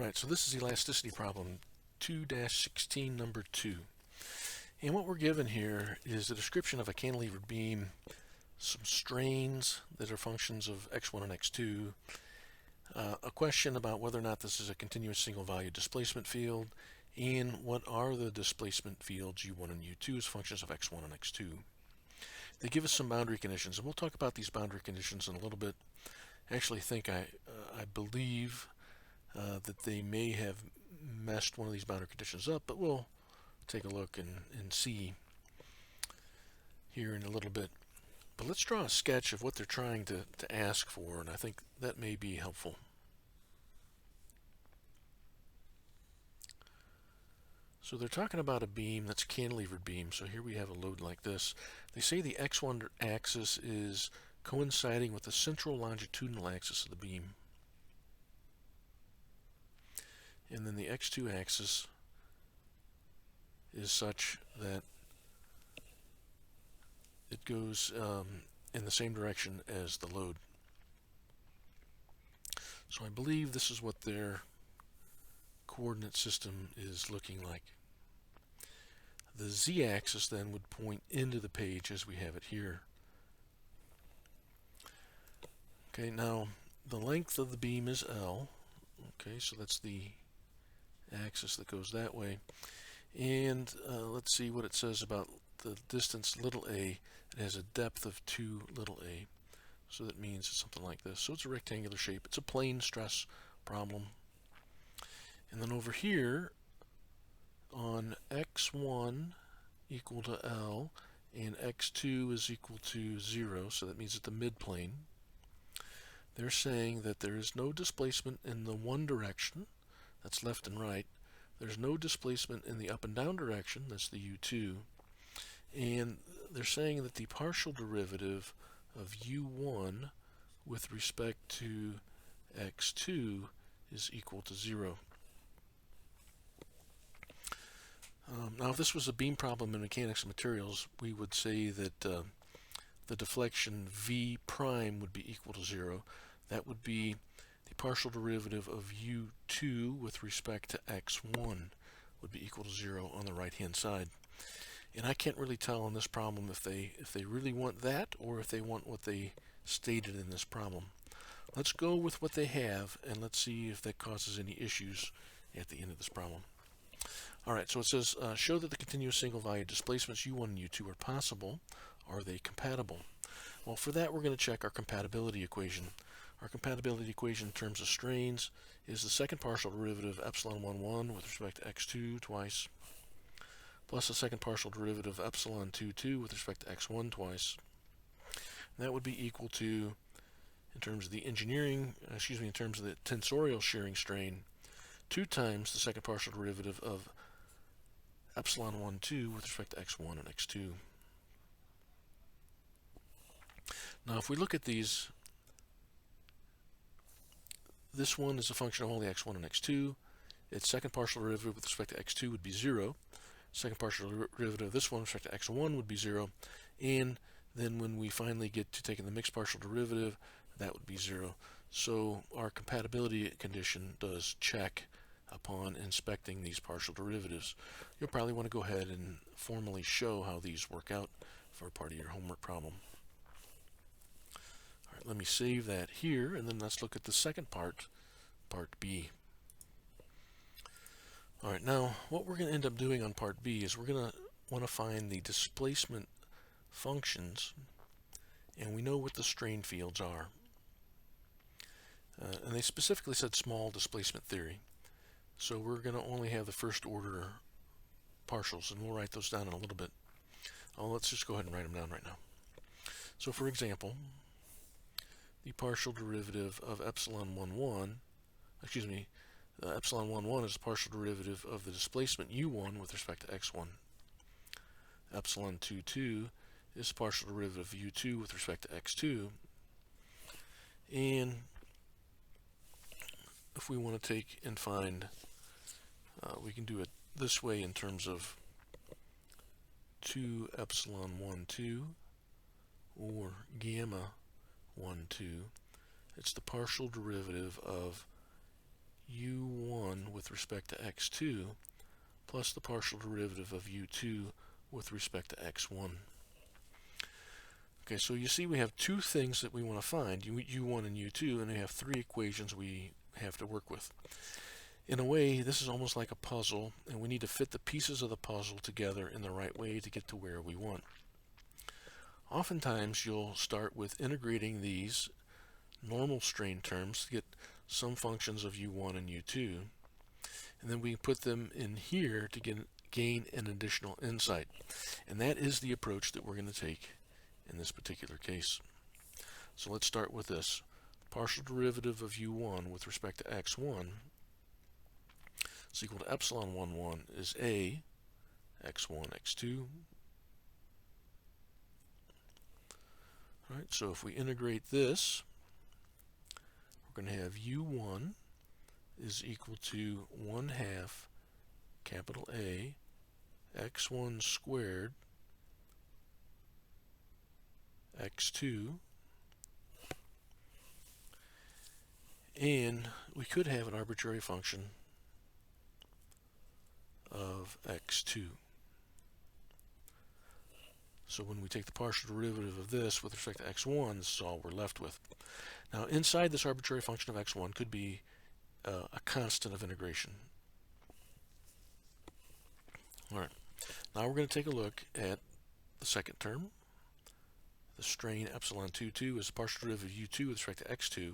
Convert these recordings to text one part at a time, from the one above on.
Alright, so this is elasticity problem 2-16 number 2. And what we're given here is a description of a cantilevered beam, some strains that are functions of x1 and x2, a question about whether or not this is a continuous single value displacement field, and what are the displacement fields u1 and u2 as functions of x1 and x2. They give us some boundary conditions, and we'll talk about these boundary conditions in a little bit. I actually think I believe that they may have messed one of these boundary conditions up, but we'll take a look and see here in a little bit. But let's draw a sketch of what they're trying to ask for, and I think that may be helpful. So they're talking about a beam that's a cantilevered beam. So here we have a load like this. They say the x1 axis is coinciding with the central longitudinal axis of the beam. And then the x2 axis is such that it goes in the same direction as the load. So I believe this is what their coordinate system is looking like. The z-axis then would point into the page as we have it here. Okay, now the length of the beam is L. Okay, so that's the axis that goes that way. And let's see what it says about the distance little a. It has a depth of 2 little a. So that means it's something like this. So it's a rectangular shape. It's a plane stress problem. And then over here on x1 equal to L and x2 is equal to 0, so that means at the midplane, they're saying that there is no displacement in the one direction, that's left and right. There's no displacement in the up and down direction, that's the u2. And they're saying that the partial derivative of u1 with respect to x2 is equal to 0. Now if this was a beam problem in mechanics and materials, we would say that the deflection v prime would be equal to 0. That would be the partial derivative of u2 with respect to x1 would be equal to 0 on the right hand side. And I can't really tell in this problem if they really want that or if they want what they stated in this problem. Let's go with what they have and let's see if that causes any issues at the end of this problem. Alright, so it says, show that the continuous single value displacements u1 and u2 are possible. Are they compatible? Well, for that we're going to check our compatibility equation. Our compatibility equation in terms of strains is the second partial derivative epsilon 1 with respect to x2 twice, plus the second partial derivative epsilon 2 with respect to x1 twice. And that would be equal to, in terms of the engineering, in terms of the tensorial shearing strain, 2 times the second partial derivative of epsilon 2 with respect to x1 and x2. Now if we look at these, this one is a function of only x1 and x2. Its second partial derivative with respect to x2 would be 0. Second partial derivative of this one with respect to x1 would be 0. And then when we finally get to taking the mixed partial derivative, that would be 0. So our compatibility condition does check upon inspecting these partial derivatives. You'll probably want to go ahead and formally show how these work out for part of your homework problem. Alright, let me save that here, and then let's look at the second part, part B. Alright, now what we're going to end up doing on part B is we're going to want to find the displacement functions, and we know what the strain fields are. And they specifically said small displacement theory. So we're going to only have the first order partials, and we'll write those down in a little bit. Let's just go ahead and write them down right now. So for example, the partial derivative of epsilon 1, epsilon 1 is the partial derivative of the displacement u1 with respect to x1. Epsilon 2 is the partial derivative of u2 with respect to x2. And if we want to take and find, we can do it this way in terms of 2 epsilon 2 or gamma 2. It's the partial derivative of u1 with respect to x2 plus the partial derivative of u2 with respect to x1. Okay, so you see we have two things that we want to find, u1 and u2, and we have three equations we have to work with. In a way, this is almost like a puzzle, and we need to fit the pieces of the puzzle together in the right way to get to where we want. Oftentimes, you'll start with integrating these normal strain terms to get some functions of u1 and u2, and then we put them in here to gain an additional insight. And that is the approach that we're going to take in this particular case. So let's start with this. Partial derivative of u1 with respect to x1 is equal to epsilon 1, 1 is a x1, x2. Alright, so if we integrate this, we're going to have u1 is equal to 1/2 capital A x1 squared x2, and we could have an arbitrary function of x2. So when we take the partial derivative of this with respect to x1, this is all we're left with. Now inside this arbitrary function of x1 could be a constant of integration. Alright, now we're going to take a look at the second term. The strain epsilon 2, 2 is the partial derivative of u2 with respect to x2.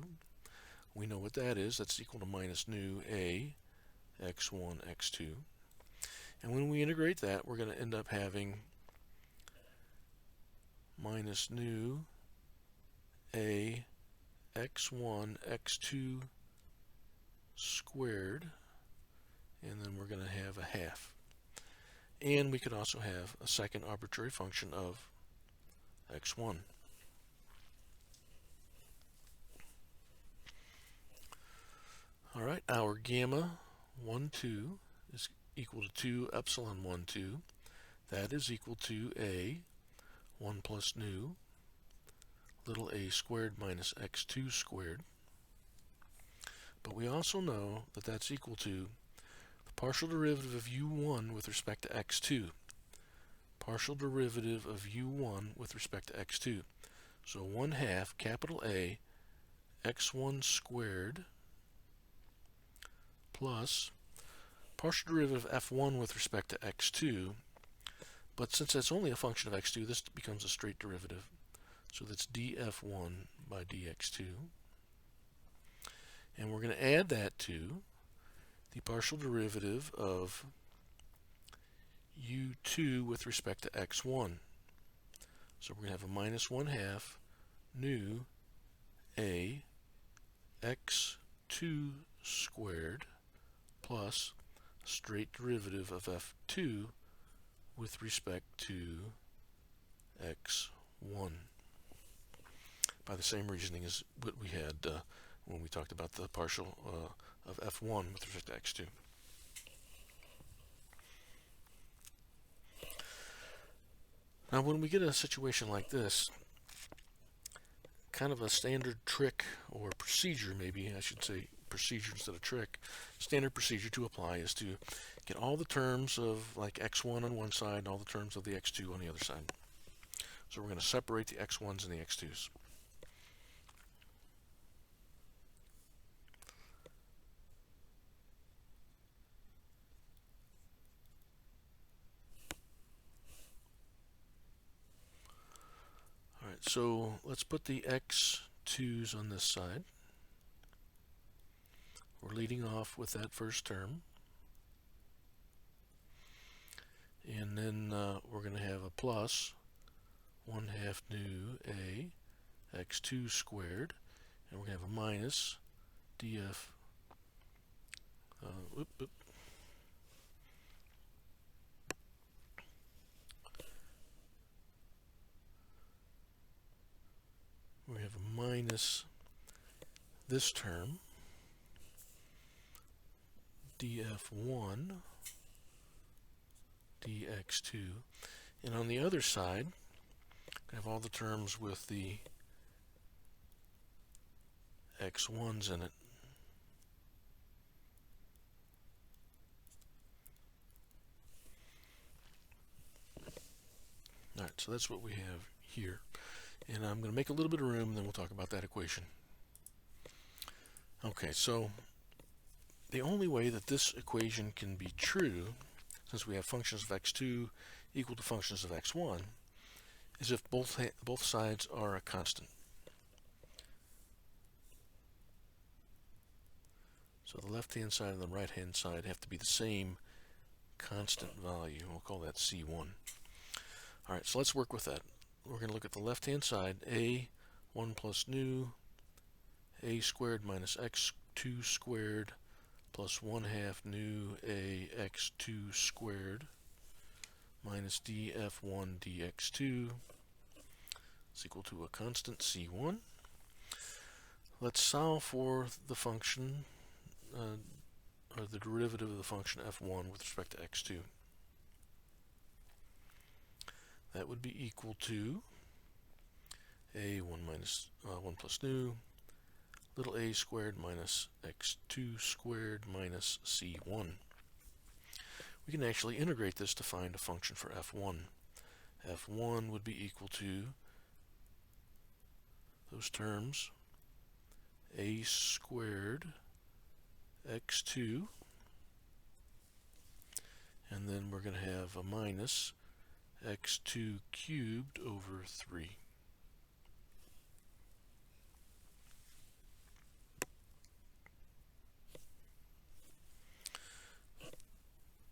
We know what that is. That's equal to minus nu a x1, x2. And when we integrate that, we're going to end up having minus nu a x1, x2 squared, and then we're going to have a half. And we could also have a second arbitrary function of x1. Alright, our gamma 1, 2 is equal to 2 epsilon 1, 2. That is equal to a 1 plus nu little a squared minus x2 squared. But we also know that that's equal to the partial derivative of u1 with respect to x2. Partial derivative of u1 with respect to x2. So 1/2 capital A x1 squared plus partial derivative of f1 with respect to x2. But since that's only a function of x2, this becomes a straight derivative. So that's df1 by dx2. And we're going to add that to the partial derivative of u2 with respect to x1. So we're going to have a minus 1/2 nu a x2 squared plus straight derivative of f2 with respect to x1. By the same reasoning as what we had when we talked about the partial of f1 with respect to x2. Now when we get a situation like this, kind of a standard trick or procedure, maybe I should say procedure instead of trick, standard procedure to apply is to get all the terms of like x1 on one side and all the terms of the x2 on the other side. So we're going to separate the x1s and the x2s. Alright, so let's put the x2s on this side. We're leading off with that first term. And then we're going to have a plus 1/2 nu a x2 squared. And we're going to have a minus df we have a minus this term df1 dx2, and on the other side I have all the terms with the x1s in it. Alright, so that's what we have here. And I'm going to make a little bit of room, and then we'll talk about that equation. Okay, so the only way that this equation can be true, since we have functions of x2 equal to functions of x1, is if both sides are a constant. So the left-hand side and the right-hand side have to be the same constant value. We'll call that C1. All right, so let's work with that. We're going to look at the left-hand side. A1 plus nu a squared minus x2 squared plus 1/2 nu a x2 squared minus df1 dx2 is equal to a constant C1. Let's solve for the function, or the derivative of the function f1 with respect to x2. That would be equal to a1 minus 1 plus nu little a squared minus x2 squared minus c1. We can actually integrate this to find a function for f1. f1 would be equal to those terms, a squared x2, and then we're going to have a minus x2 cubed over 3.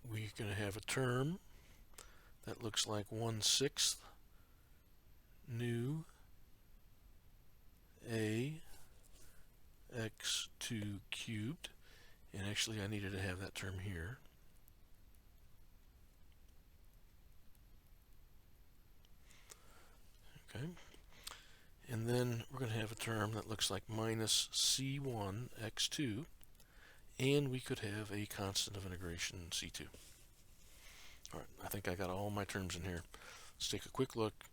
We're going to have a term that looks like 1/6 nu a x2 cubed, and actually I needed to have that term here. Okay, and then we're going to have a term that looks like minus c1 x2, and we could have a constant of integration c2. All right, I think I got all my terms in here. Let's take a quick look.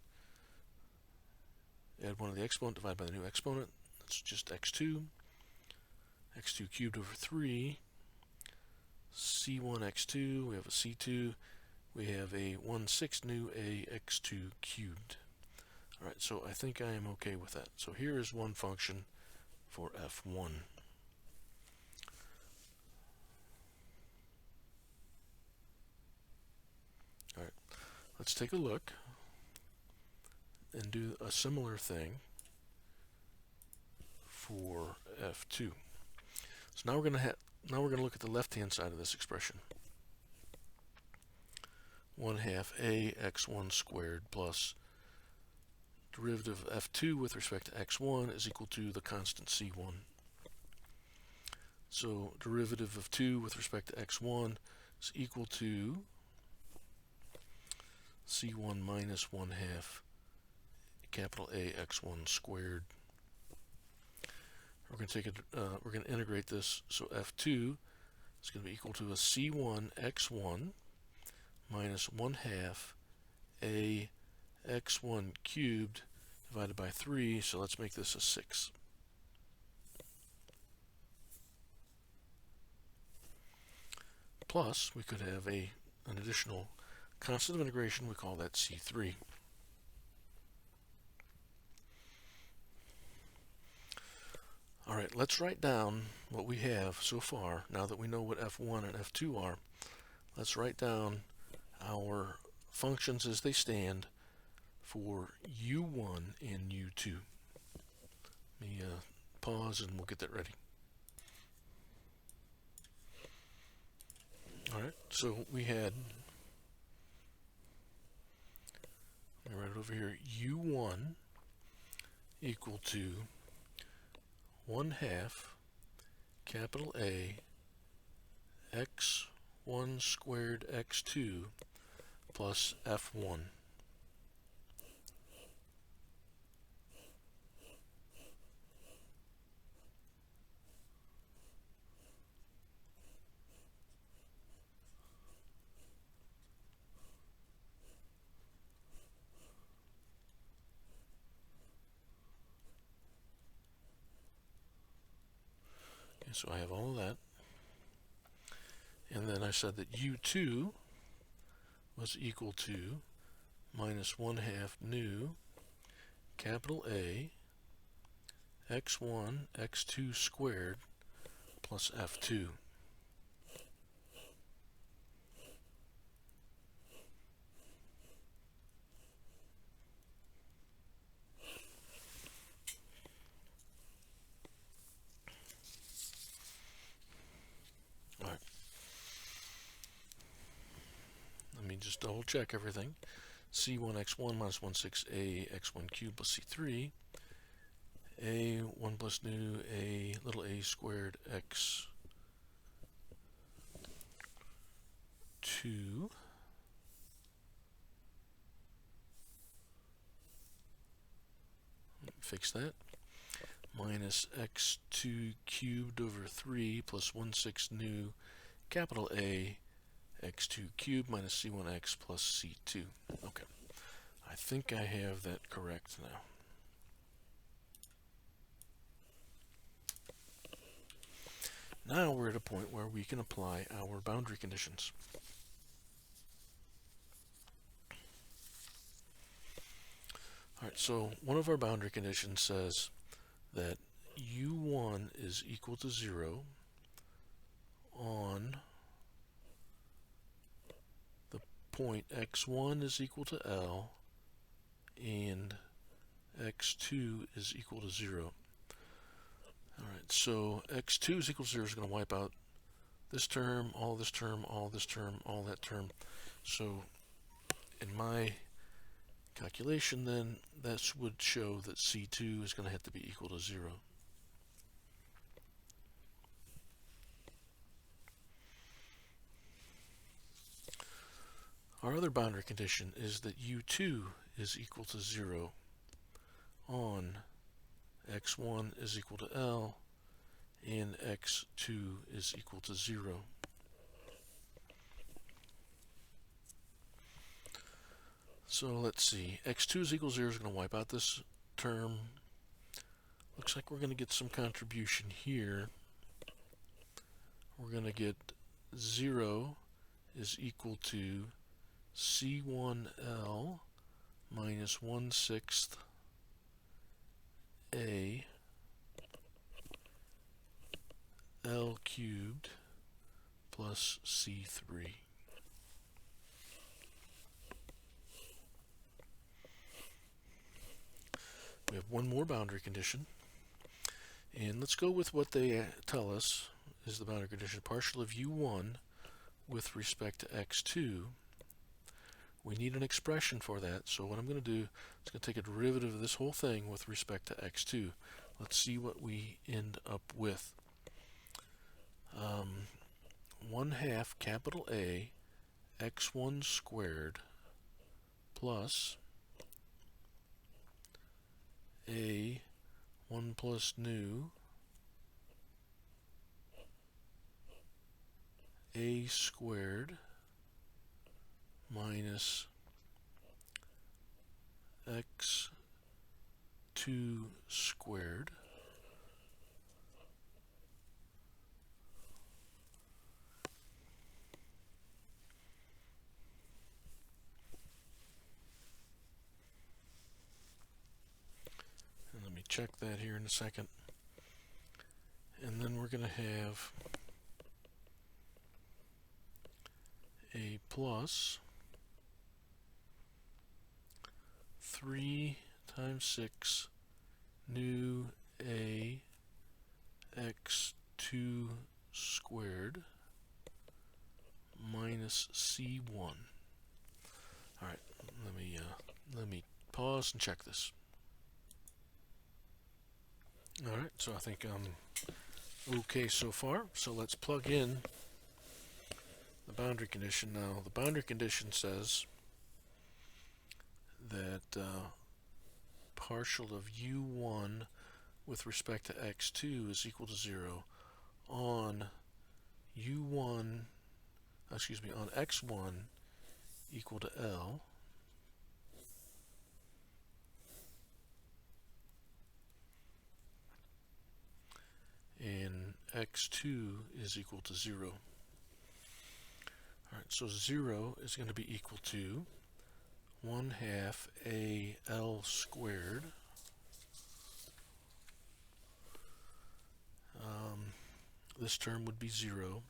Add 1 to the exponent, divide by the new exponent. That's just x2. x2 cubed over 3. c1 x2, we have a c2. We have a 1/6 nu a x2 cubed. All right, so I think I am okay with that. So here is one function for f1. All right, let's take a look and do a similar thing for f2. So now we're going to look at the left-hand side of this expression. 1/2 a x1 squared plus derivative of f2 with respect to x1 is equal to the constant c1. So derivative of 2 with respect to x1 is equal to c1 minus 1/2 capital A x1 squared. We're going to take we're going to integrate this, so f2 is going to be equal to a c1 x1 minus 1/2 a x1 cubed divided by 3, so let's make this a 6. Plus, we could have an additional constant of integration, we call that c3. All right, let's write down what we have so far. Now that we know what f1 and f2 are, let's write down our functions as they stand for u1 and u2. Let me pause and we'll get that ready. All right, so we had, let me write it over here, u1 equal to 1/2 capital A x1 squared x2 plus f1. So I have all of that. And then I said that u2 was equal to minus 1/2 nu capital A x1 x2 squared plus f2. All right. Let me just double check everything. C1 x1 minus 16a x1 cubed plus c3 a 1 plus nu a little a squared x2. Fix that. Minus x2 cubed over 3 plus 16 nu capital A x2 cubed minus c1x plus c2. Okay. I think I have that correct now. Now we're at a point where we can apply our boundary conditions. Alright, so one of our boundary conditions says that u1 is equal to 0 on the point x1 is equal to L and x2 is equal to 0. Alright, so x2 is equal to 0 is going to wipe out this term, all this term, all this term, all that term. So in my calculation then, this would show that C2 is going to have to be equal to 0. Our other boundary condition is that U2 is equal to 0 on x1 is equal to L and x2 is equal to 0. So let's see, x2 is equal to 0 is going to wipe out this term. Looks like we're going to get some contribution here. We're going to get 0 is equal to C1L minus 1/6 A L cubed plus C3. We have one more boundary condition, and let's go with what they tell us is the boundary condition. Partial of u1 with respect to x2. We need an expression for that, so what I'm going to do is going to take a derivative of this whole thing with respect to x2. Let's see what we end up with. 1/2 capital A x1 squared plus a 1 plus nu a squared minus x2 squared check that here in a second. And then we're going to have a plus 3 times 6 nu a x2 squared minus c1. All right, let me pause and check this. All right, so I think I'm okay so far. So let's plug in the boundary condition. Now, the boundary condition says that partial of u1 with respect to x2 is equal to 0 on on x1 equal to L and x2 is equal to 0. Alright, so 0 is going to be equal to 1/2 AL squared this term would be 0.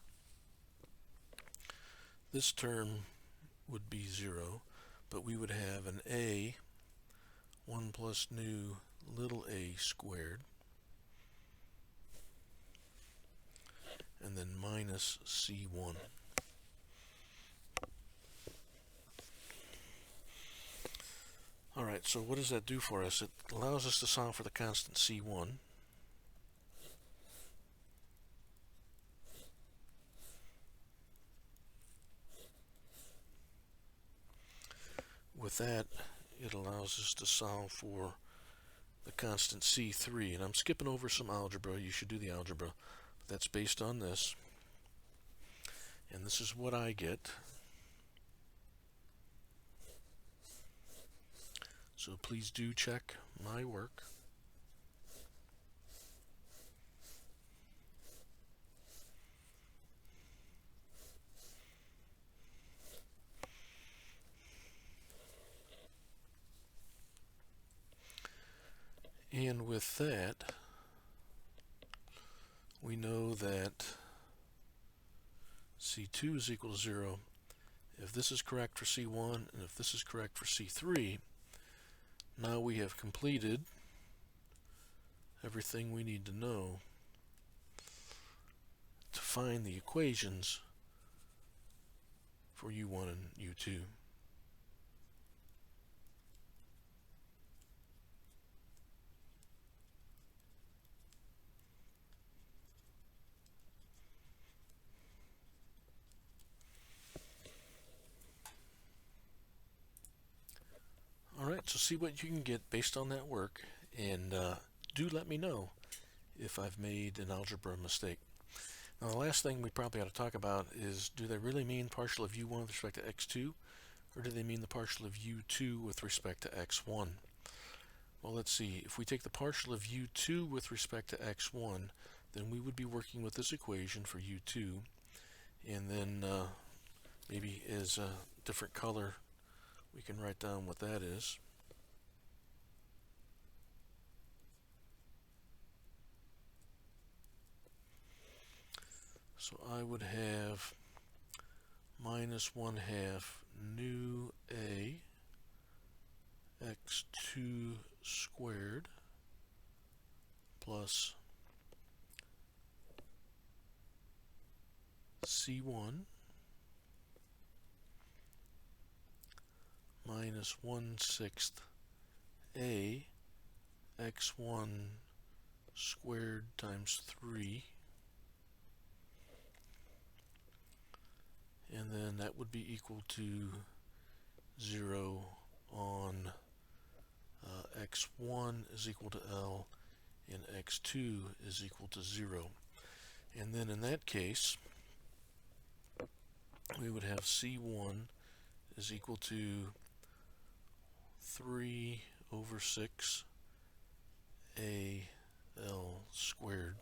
This term would be 0, but we would have an A 1 plus nu little a squared, and then minus C1. Alright, so what does that do for us? It allows us to solve for the constant C1. With that, it allows us to solve for the constant C3. And I'm skipping over some algebra. You should do the algebra. But that's based on this. And this is what I get. So please do check my work. And with that, we know that C2 is equal to 0 if this is correct for C1 and if this is correct for C3. Now we have completed everything we need to know to find the equations for U1 and U2. Alright, so see what you can get based on that work, and do let me know if I've made an algebra mistake. Now the last thing we probably ought to talk about is, do they really mean partial of U1 with respect to x2, or do they mean the partial of U2 with respect to x1? Well, let's see. If we take the partial of U2 with respect to x1, then we would be working with this equation for U2, and then maybe as a different color we can write down what that is. So I would have minus 1/2 nu a x2 squared plus C1 minus 1/6 a x1 squared times 3, and then that would be equal to 0 on x1 is equal to L and x2 is equal to 0. And then in that case, we would have C1 is equal to 3/6 AL squared.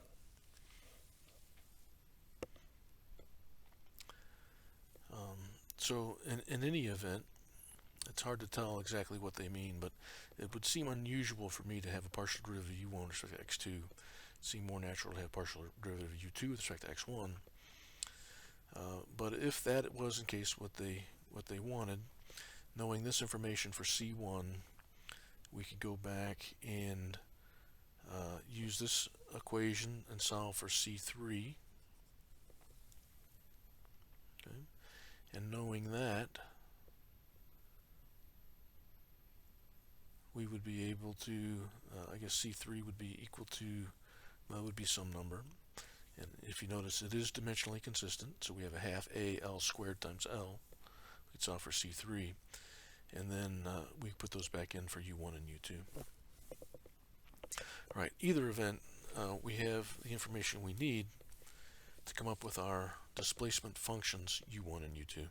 So in any event, it's hard to tell exactly what they mean, but it would seem unusual for me to have a partial derivative of U1 with respect to x2. It seems more natural to have a partial derivative of U2 with respect to x1. But if that was in case what they wanted, knowing this information for C1, we could go back and use this equation and solve for C3. Okay. And knowing that, we would be able to, I guess C3 would be equal to, well, would be some number. And if you notice, it is dimensionally consistent, so we have a 1/2 AL squared times L. We'd solve for C3. And then we put those back in for U1 and U2. All right, either event, we have the information we need to come up with our displacement functions U1 and U2.